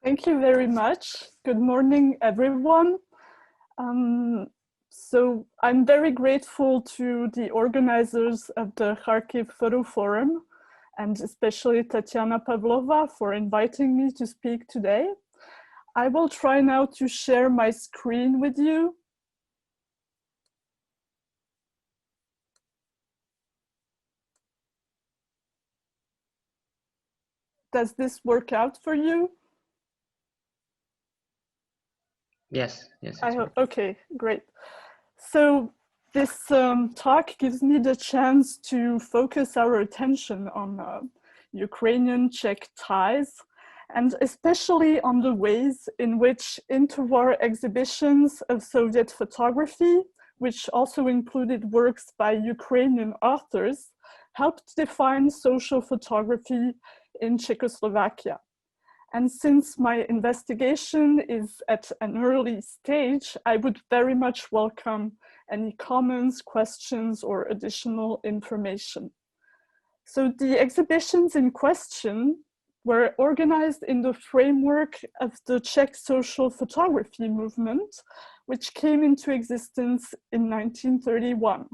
Thank you very much. Good morning, everyone. So I'm very grateful to the organizers of the Kharkiv Photo Forum, and especially Tatiana Pavlova for inviting me to speak today. I will try now to share my screen with you. Does this work out for you? Yes, yes. Okay, great. So this talk gives me the chance to focus our attention on Ukrainian-Czech ties, and especially on the ways in which interwar exhibitions of Soviet photography, which also included works by Ukrainian authors, helped define social photography in Czechoslovakia. And since my investigation is at an early stage, I would very much welcome any comments, questions, or additional information. So the exhibitions in question were organized in the framework of the Czech social photography movement, which came into existence in 1931.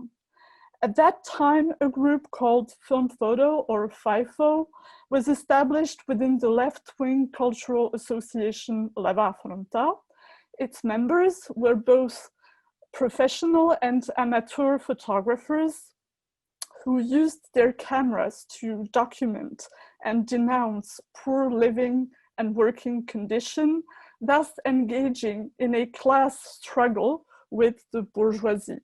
At that time, a group called Film Photo, or FIFO, was established within the left-wing cultural association Levá Fronta. Its members were both professional and amateur photographers who used their cameras to document and denounce poor living and working condition, thus engaging in a class struggle with the bourgeoisie.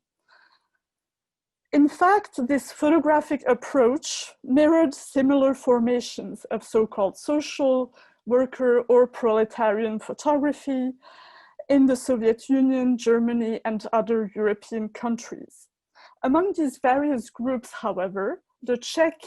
In fact, this photographic approach mirrored similar formations of so-called social, worker, or proletarian photography in the Soviet Union, Germany, and other European countries. Among these various groups, however, the Czech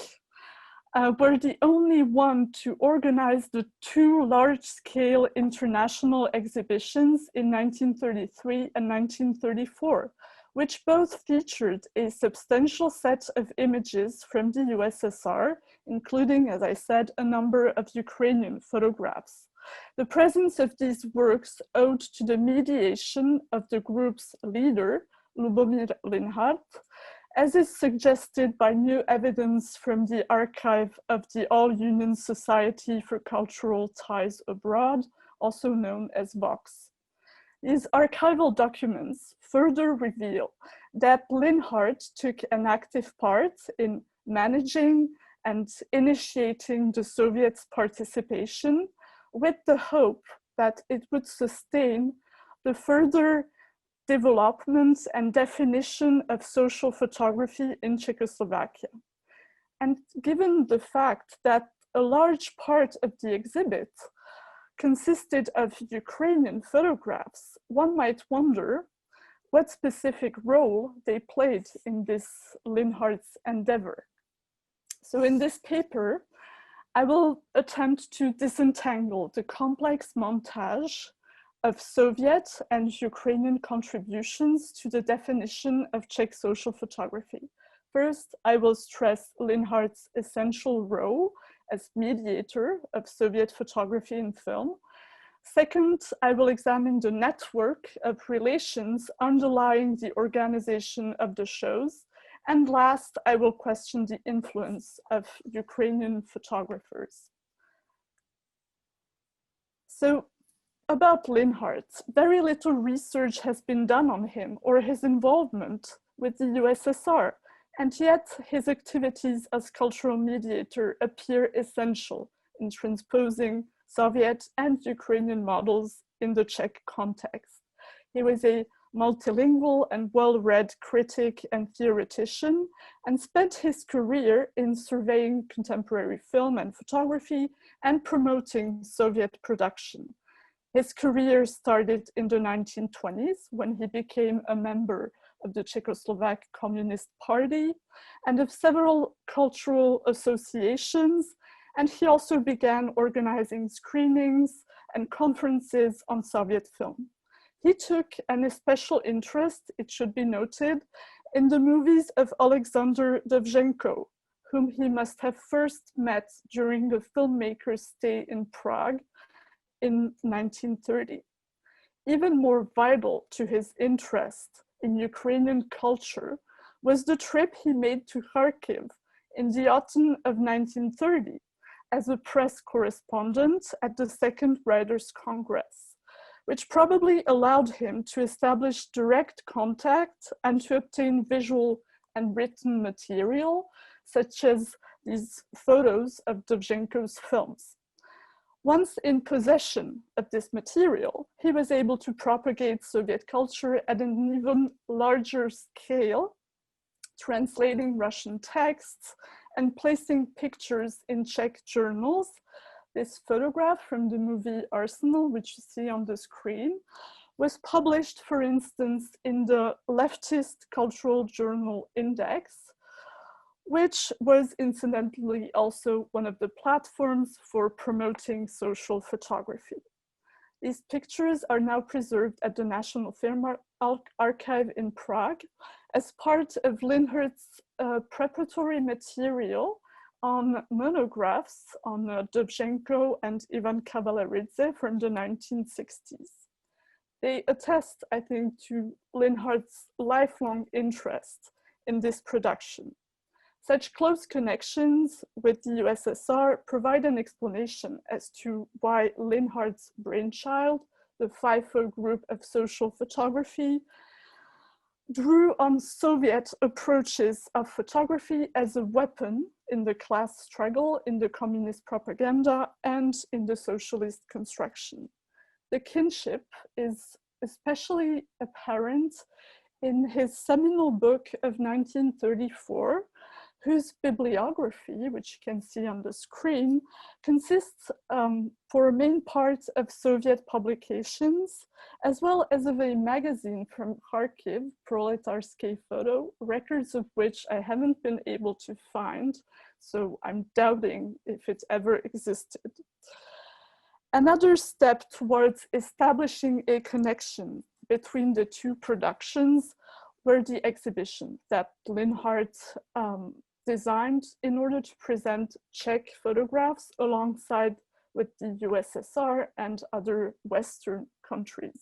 were the only one to organize the two large-scale international exhibitions in 1933 and 1934, which both featured a substantial set of images from the USSR, including, as I said, a number of Ukrainian photographs. The presence of these works owed to the mediation of the group's leader, Lubomir Linhart, as is suggested by new evidence from the archive of the All-Union Society for Cultural Ties Abroad, also known as VOX. These archival documents further reveal that Linhart took an active part in managing and initiating the Soviets' participation with the hope that it would sustain the further development and definition of social photography in Czechoslovakia. And given the fact that a large part of the exhibit consisted of Ukrainian photographs, one might wonder what specific role they played in this Linhart's endeavor. So in this paper, I will attempt to disentangle the complex montage of Soviet and Ukrainian contributions to the definition of Czech social photography. First, I will stress Linhart's essential role as mediator of Soviet photography and film. Second, I will examine the network of relations underlying the organization of the shows. And last, I will question the influence of Ukrainian photographers. So, about Linhart, very little research has been done on him or his involvement with the USSR, and yet his activities as cultural mediator appear essential in transposing Soviet and Ukrainian models in the Czech context. He was a multilingual and well-read critic and theoretician, and spent his career in surveying contemporary film and photography and promoting Soviet production. His career started in the 1920s when he became a member of the Czechoslovak Communist Party and of several cultural associations, and he also began organizing screenings and conferences on Soviet film. He took an especial interest, it should be noted, in the movies of Alexander Dovzhenko, whom he must have first met during the filmmaker's stay in Prague, in 1930. Even more vital to his interest in Ukrainian culture was the trip he made to Kharkiv in the autumn of 1930 as a press correspondent at the Second Writers' Congress, which probably allowed him to establish direct contact and to obtain visual and written material, such as these photos of Dovzhenko's films. Once in possession of this material, he was able to propagate Soviet culture at an even larger scale, translating Russian texts and placing pictures in Czech journals. This photograph from the movie Arsenal, which you see on the screen, was published, for instance, in the leftist cultural journal Index, which was incidentally also one of the platforms for promoting social photography. These pictures are now preserved at the National Film Archive in Prague as part of Linhart's preparatory material on monographs on Dovzhenko and Ivan Kavaleridze from the 1960s. They attest, I think, to Linhart's lifelong interest in this production. Such close connections with the USSR provide an explanation as to why Linhart's brainchild, the FIFO group of social photography, drew on Soviet approaches of photography as a weapon in the class struggle, in the communist propaganda, and in the socialist construction. The kinship is especially apparent in his seminal book of 1934, whose bibliography, which you can see on the screen, consists for a main part of Soviet publications, as well as of a magazine from Kharkiv, Proletarsky Photo, records of which I haven't been able to find, so I'm doubting if it ever existed. Another step towards establishing a connection between the two productions were the exhibition that Linhart designed in order to present Czech photographs alongside with the USSR and other Western countries.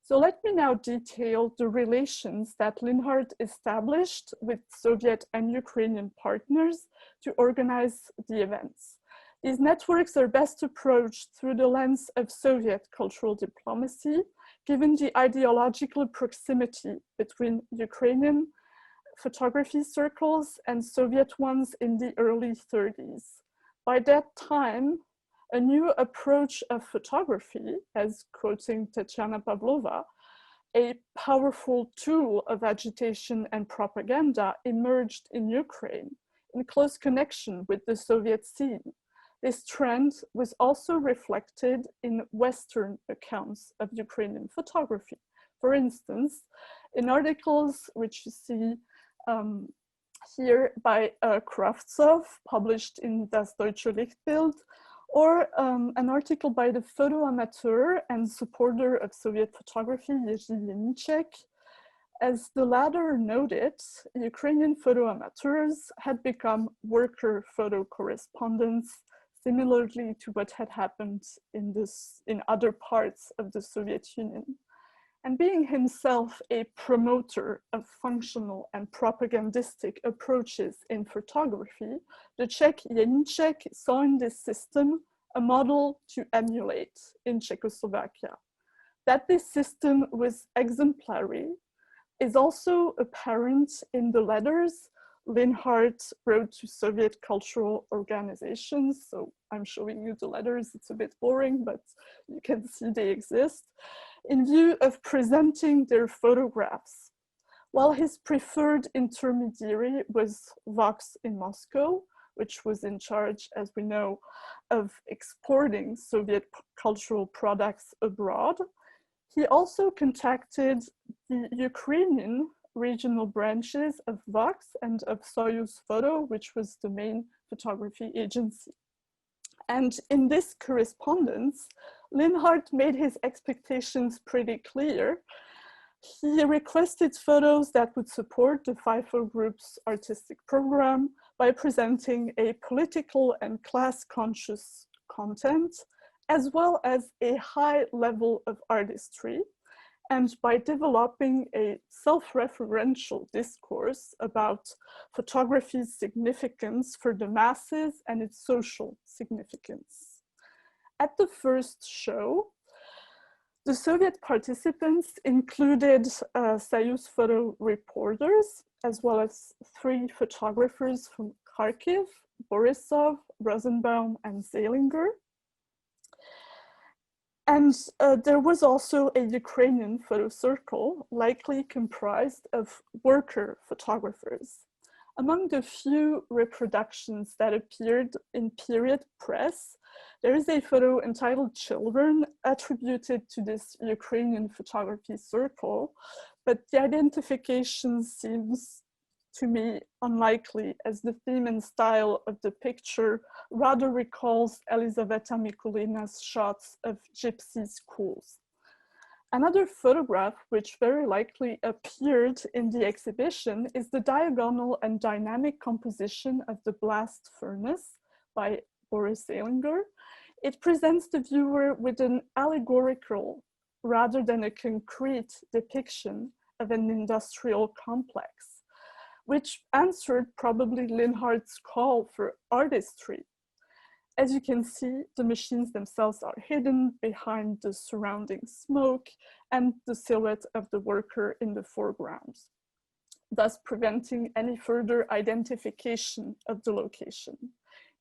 So let me now detail the relations that Linhart established with Soviet and Ukrainian partners to organize the events. These networks are best approached through the lens of Soviet cultural diplomacy, given the ideological proximity between Ukrainian photography circles and Soviet ones in the early 30s. By that time, a new approach of photography, as quoting Tatiana Pavlova, a powerful tool of agitation and propaganda emerged in Ukraine in close connection with the Soviet scene. This trend was also reflected in Western accounts of Ukrainian photography. For instance, in articles which you see here by Kravtsov, published in Das Deutsche Lichtbild, or an article by the photo amateur and supporter of Soviet photography, Yerzy Yenicek. As the latter noted, Ukrainian photo amateurs had become worker photo correspondents, similarly to what had happened in other parts of the Soviet Union. And being himself a promoter of functional and propagandistic approaches in photography, the Czech Jeníček saw in this system a model to emulate in Czechoslovakia. That this system was exemplary is also apparent in the letters Linhart wrote to Soviet cultural organizations. So I'm showing you the letters, it's a bit boring, but you can see they exist, in view of presenting their photographs. While his preferred intermediary was Vox in Moscow, which was in charge, as we know, of exporting Soviet cultural products abroad, he also contacted the Ukrainian regional branches of Vox and of Soyuz Photo, which was the main photography agency. And in this correspondence, Linhart made his expectations pretty clear. He requested photos that would support the FIFO group's artistic program by presenting a political and class-conscious content as well as a high level of artistry, and by developing a self-referential discourse about photography's significance for the masses and its social significance. At the first show, the Soviet participants included Soyuz photo reporters, as well as 3 photographers from Kharkiv, Borisov, Rosenbaum, and Zeilinger. And there was also a Ukrainian photo circle, likely comprised of worker photographers. Among the few reproductions that appeared in period press, there is a photo entitled Children, attributed to this Ukrainian photography circle, but the identification seems to me unlikely, as the theme and style of the picture rather recalls Elizaveta Mikulina's shots of gypsy schools. Another photograph which very likely appeared in the exhibition is the diagonal and dynamic composition of the blast furnace by Boris Zeilinger. It presents the viewer with an allegorical rather than a concrete depiction of an industrial complex, which answered probably Linhart's call for artistry. As you can see, the machines themselves are hidden behind the surrounding smoke and the silhouette of the worker in the foreground, thus preventing any further identification of the location.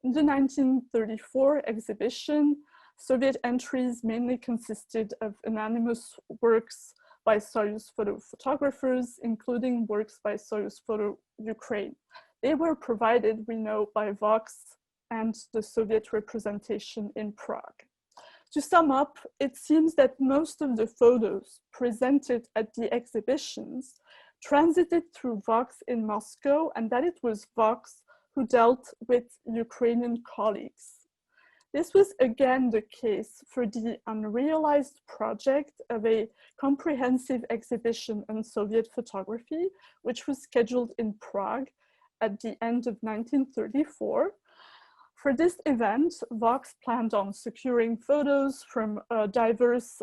In the 1934 exhibition, Soviet entries mainly consisted of anonymous works by Soyuz photo photographers, including works by Soyuz Photo Ukraine. They were provided, we know, by Vox and the Soviet representation in Prague. To sum up, it seems that most of the photos presented at the exhibitions transited through Vox in Moscow, and that it was Vox who dealt with Ukrainian colleagues. This was again the case for the unrealized project of a comprehensive exhibition on Soviet photography, which was scheduled in Prague at the end of 1934. For this event, Vox planned on securing photos from diverse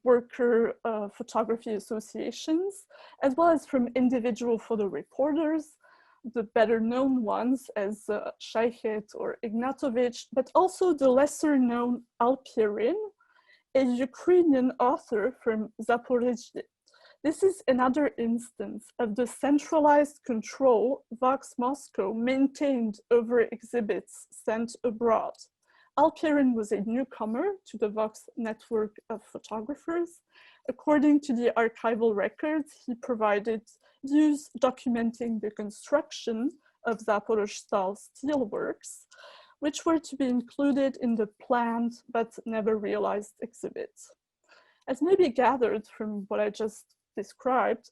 worker photography associations, as well as from individual photo reporters, the better known ones as Shaikhet or Ignatovich, but also the lesser known Alpirin, a Ukrainian author from Zaporizhzhia. This is another instance of the centralized control Vox Moscow maintained over exhibits sent abroad. Alpirin was a newcomer to the Vox network of photographers. According to the archival records, he provided views documenting the construction of Zaporozhstal steelworks, which were to be included in the planned but never realized exhibits. As may be gathered from what I just described,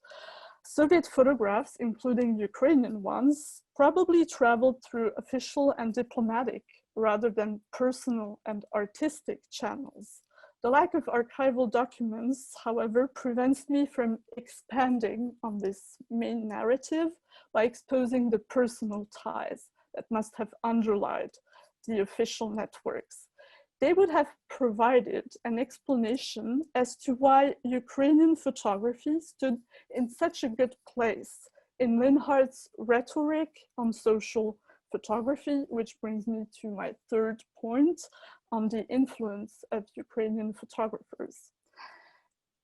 Soviet photographs, including Ukrainian ones, probably traveled through official and diplomatic rather than personal and artistic channels. The lack of archival documents, however, prevents me from expanding on this main narrative by exposing the personal ties that must have underlied the official networks. They would have provided an explanation as to why Ukrainian photography stood in such a good place in Linhart's rhetoric on social photography, which brings me to my third point on the influence of Ukrainian photographers.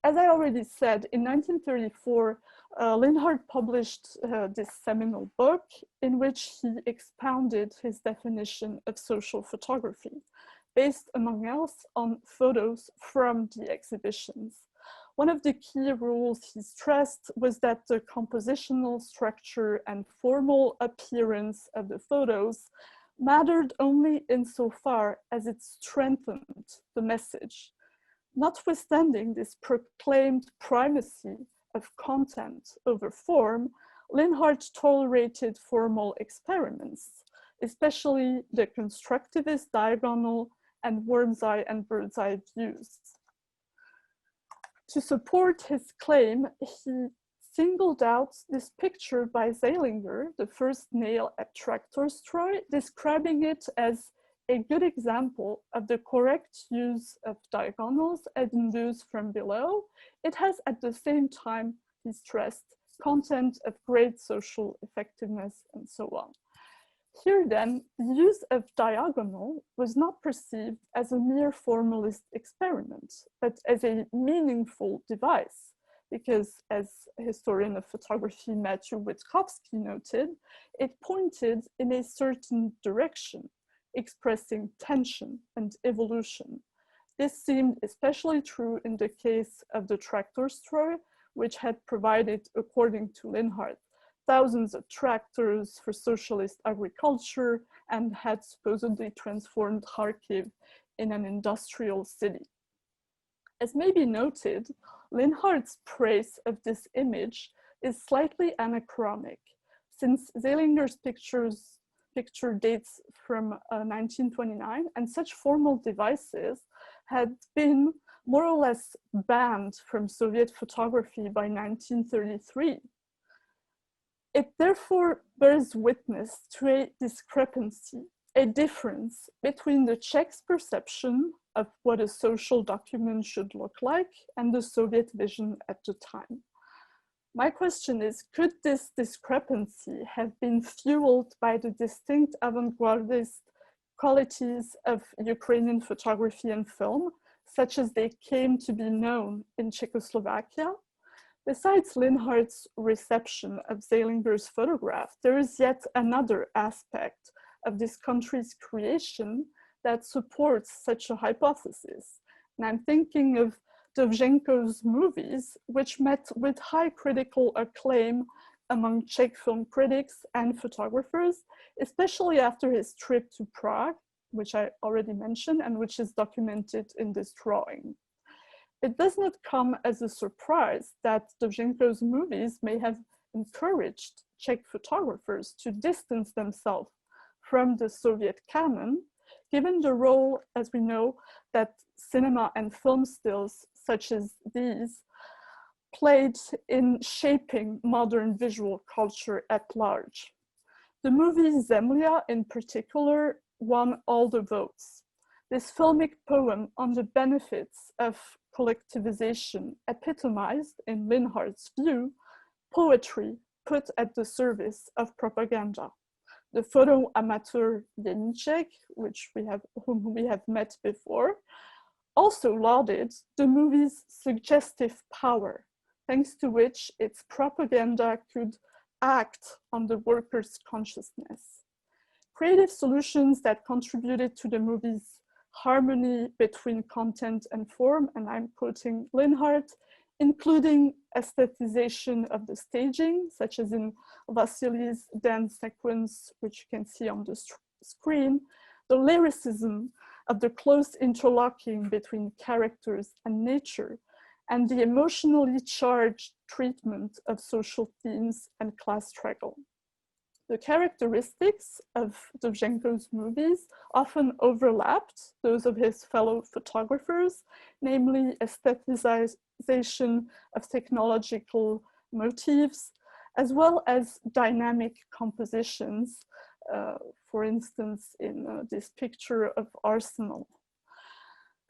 As I already said, in 1934, Linhart published this seminal book in which he expounded his definition of social photography, based among else on photos from the exhibitions. One of the key rules he stressed was that the compositional structure and formal appearance of the photos mattered only insofar as it strengthened the message. Notwithstanding this proclaimed primacy of content over form, Linhart tolerated formal experiments, especially the constructivist diagonal and worm's eye and bird's eye views. To support his claim, he singled out this picture by Zeilinger, the first nail at Traktorstroy, describing it as a good example of the correct use of diagonals and views from below, it has at the same time, he stressed, content of great social effectiveness and so on. Here then, the use of diagonal was not perceived as a mere formalist experiment, but as a meaningful device, because as historian of photography Matthew Witkowski noted, it pointed in a certain direction, expressing tension and evolution. This seemed especially true in the case of the Traktorstrø, which had provided, according to Linhart, thousands of tractors for socialist agriculture and had supposedly transformed Kharkiv in an industrial city. As may be noted, Linhart's praise of this image is slightly anachronic, since Seilinger's picture dates from 1929, and such formal devices had been more or less banned from Soviet photography by 1933. It therefore bears witness to a discrepancy, a difference between the Czechs' perception of what a social document should look like and the Soviet vision at the time. My question is, could this discrepancy have been fueled by the distinct avant-gardist qualities of Ukrainian photography and film, such as they came to be known in Czechoslovakia? Besides Linhart's reception of Seilinger's photograph, there is yet another aspect of this country's creation that supports such a hypothesis. And I'm thinking of Dovzhenko's movies, which met with high critical acclaim among Czech film critics and photographers, especially after his trip to Prague, which I already mentioned and which is documented in this drawing. It does not come as a surprise that Dovzhenko's movies may have encouraged Czech photographers to distance themselves from the Soviet canon, given the role, as we know, that cinema and film stills such as these played in shaping modern visual culture at large. The movie Zemlya in particular won all the votes. This filmic poem on the benefits of collectivization epitomized, in Linhart's view, poetry put at the service of propaganda. The photo amateur Jeníček, whom we have met before, also lauded the movie's suggestive power, thanks to which its propaganda could act on the workers' consciousness. Creative solutions that contributed to the movie's harmony between content and form, and I'm quoting Linhart, including aestheticization of the staging, such as in Vasily's dance sequence, which you can see on the screen, the lyricism of the close interlocking between characters and nature, and the emotionally charged treatment of social themes and class struggle. The characteristics of Dovzhenko's movies often overlapped those of his fellow photographers, namely aestheticization of technological motifs, as well as dynamic compositions, for instance, in this picture of Arsenal.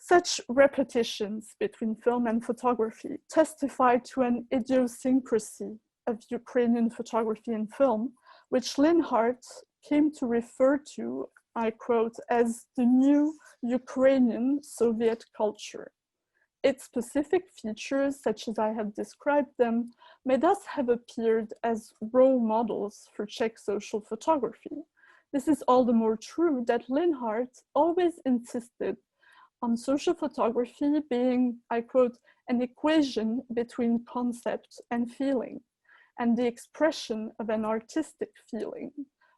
Such repetitions between film and photography testify to an idiosyncrasy of Ukrainian photography and film, which Linhart came to refer to, I quote, as the new Ukrainian Soviet culture. Its specific features, such as I have described them, may thus have appeared as role models for Czech social photography. This is all the more true that Linhart always insisted on social photography being, I quote, an equation between concept and feeling, and the expression of an artistic feeling,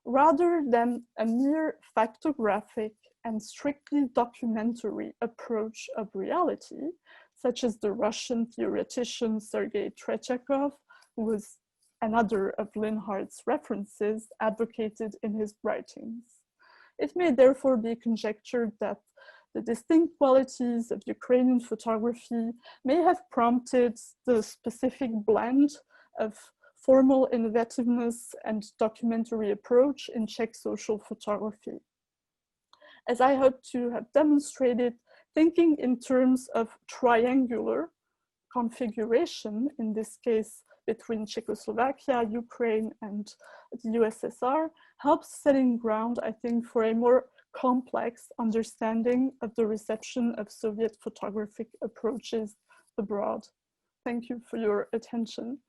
rather than a mere factographic and strictly documentary approach of reality, such as the Russian theoretician Sergei Tretyakov, who was another of Linhart's references, advocated in his writings. It may therefore be conjectured that the distinct qualities of Ukrainian photography may have prompted the specific blend of formal innovativeness and documentary approach in Czech social photography. as I hope to have demonstrated, thinking in terms of triangular configuration, in this case between Czechoslovakia, Ukraine, and the USSR, helps setting ground, I think, for a more complex understanding of the reception of Soviet photographic approaches abroad. Thank you for your attention.